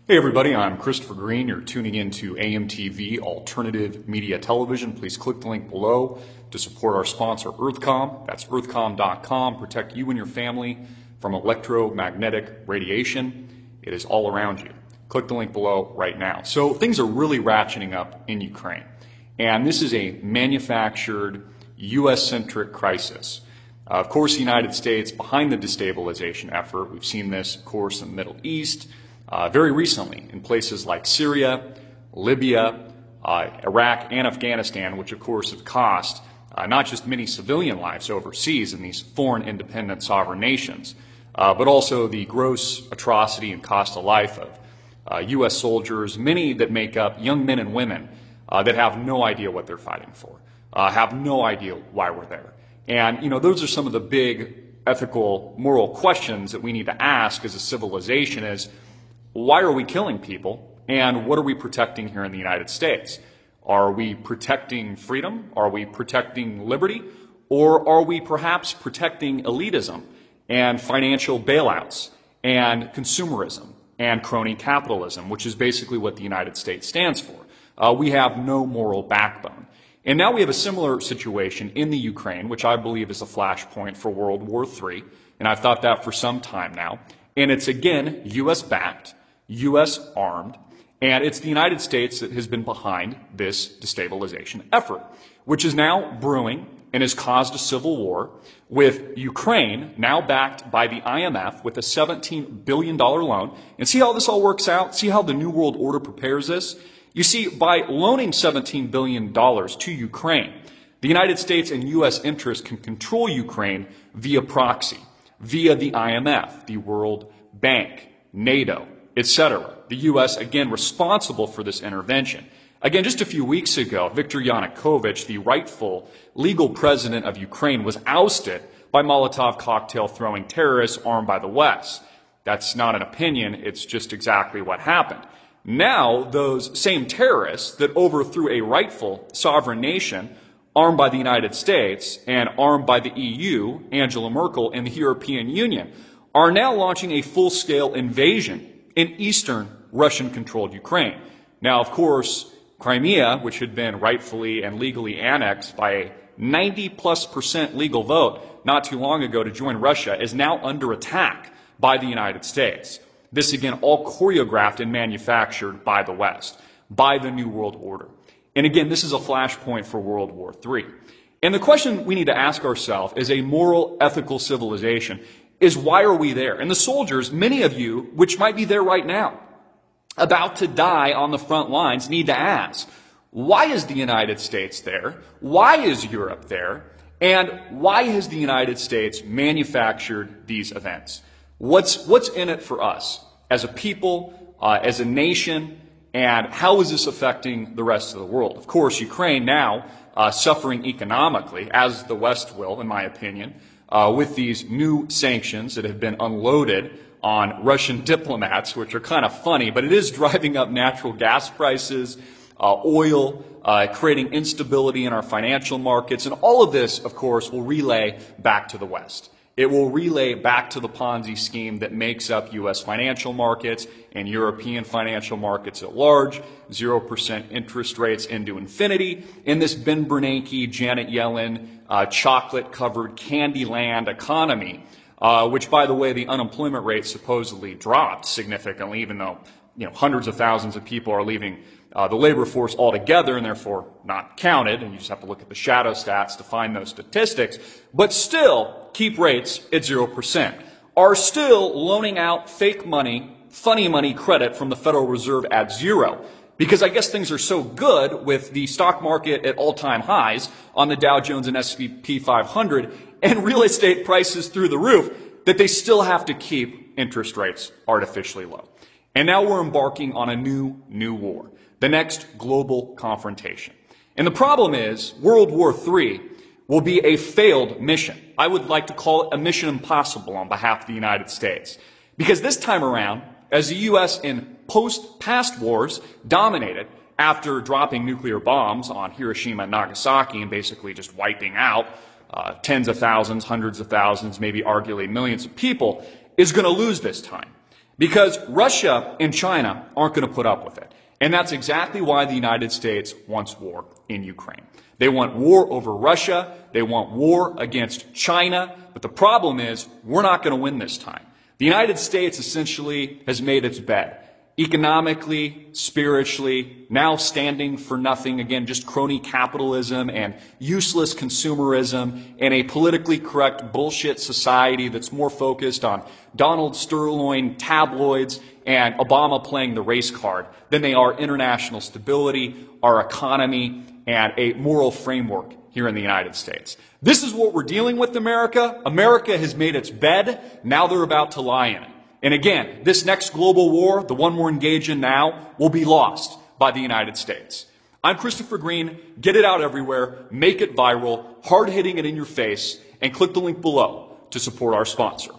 Hey everybody, I'm Christopher Green. You're tuning in to AMTV Alternative Media Television. Please click the link below to support our sponsor, EarthCom. That's earthcom.com. Protect you and your family from electromagnetic radiation. It is all around you. Click the link below right now. So things are really ratcheting up in Ukraine. And this is a manufactured, U.S.-centric crisis. Of course, the United States behind the destabilization effort. We've seen this, of course, in the Middle East. Very recently in places like Syria, Libya, Iraq, and Afghanistan, which of course have cost not just many civilian lives overseas in these foreign independent sovereign nations, but also the gross atrocity and cost of life of U.S. soldiers, many that make up young men and women that have no idea what they're fighting for, have no idea why we're there. And, you know, those are some of the big ethical, moral questions that we need to ask as a civilization is, why are we killing people, and what are we protecting here in the United States? Are we protecting freedom? Are we protecting liberty? Or are we perhaps protecting elitism and financial bailouts and consumerism and crony capitalism, which is basically what the United States stands for? We have no moral backbone. And now we have a similar situation in the Ukraine, which I believe is a flashpoint for World War III, and I've thought that for some time now. And it's, again, U.S.-backed, U.S.-armed, and it's the United States that has been behind this destabilization effort, which is now brewing and has caused a civil war, with Ukraine now backed by the IMF with a $17 billion loan. And see how this all works out? See how the New World Order prepares this? You see, by loaning $17 billion to Ukraine, the United States and U.S. interests can control Ukraine via proxy, via the IMF, the World Bank, NATO, etc. The U.S., again, responsible for this intervention. Again, just a few weeks ago, Viktor Yanukovych, the rightful legal president of Ukraine, was ousted by Molotov cocktail-throwing terrorists armed by the West. That's not an opinion, it's just exactly what happened. Now, those same terrorists that overthrew a rightful sovereign nation, armed by the United States and armed by the EU, Angela Merkel, and the European Union, are now launching a full-scale invasion in eastern Russian-controlled Ukraine. Now, of course, Crimea, which had been rightfully and legally annexed by a 90+% legal vote not too long ago to join Russia, is now under attack by the United States. This, again, all choreographed and manufactured by the West, by the New World Order. And again, this is a flashpoint for World War III. And the question we need to ask ourselves as a moral, ethical civilization is, why are we there? And the soldiers, many of you, which might be there right now, about to die on the front lines, need to ask, why is the United States there? Why is Europe there? And why has the United States manufactured these events? What's in it for us as a people, as a nation, and how is this affecting the rest of the world? Of course, Ukraine now suffering economically, as the West will, in my opinion, with these new sanctions that have been unloaded on Russian diplomats, which are kind of funny, but it is driving up natural gas prices, oil, creating instability in our financial markets, and all of this, of course, will relay back to the West. It will relay back to the Ponzi scheme that makes up U.S. financial markets and European financial markets at large, 0% interest rates into infinity, in this Ben Bernanke, Janet Yellen, chocolate-covered Candyland economy, which, by the way, the unemployment rate supposedly dropped significantly, even though, you know, hundreds of thousands of people are leaving the labor force altogether and therefore not counted, and you just have to look at the shadow stats to find those statistics, but still keep rates at 0%, are still loaning out fake money, funny money credit from the Federal Reserve at zero. Because I guess things are so good with the stock market at all-time highs on the Dow Jones and S&P 500 and real estate prices through the roof that they still have to keep interest rates artificially low. And now we're embarking on a new war, the next global confrontation. And the problem is World War III will be a failed mission. I would like to call it a mission impossible on behalf of the United States. Because this time around, as the U.S. in past wars dominated after dropping nuclear bombs on Hiroshima and Nagasaki and basically just wiping out tens of thousands, hundreds of thousands, maybe arguably millions of people, is going to lose this time. Because Russia and China aren't going to put up with it. And that's exactly why the United States wants war in Ukraine. They want war over Russia. They want war against China. But the problem is, we're not going to win this time. The United States essentially has made its bed. Economically, spiritually, now standing for nothing, again, just crony capitalism and useless consumerism and a politically correct bullshit society that's more focused on Donald Sterling tabloids and Obama playing the race card than they are international stability, our economy, and a moral framework here in the United States. This is what we're dealing with, America. America has made its bed. Now they're about to lie in it. And again, this next global war, the one we're engaged in now, will be lost by the United States. I'm Christopher Green. Get it out everywhere. Make it viral. Hard hitting it in your face. And click the link below to support our sponsor.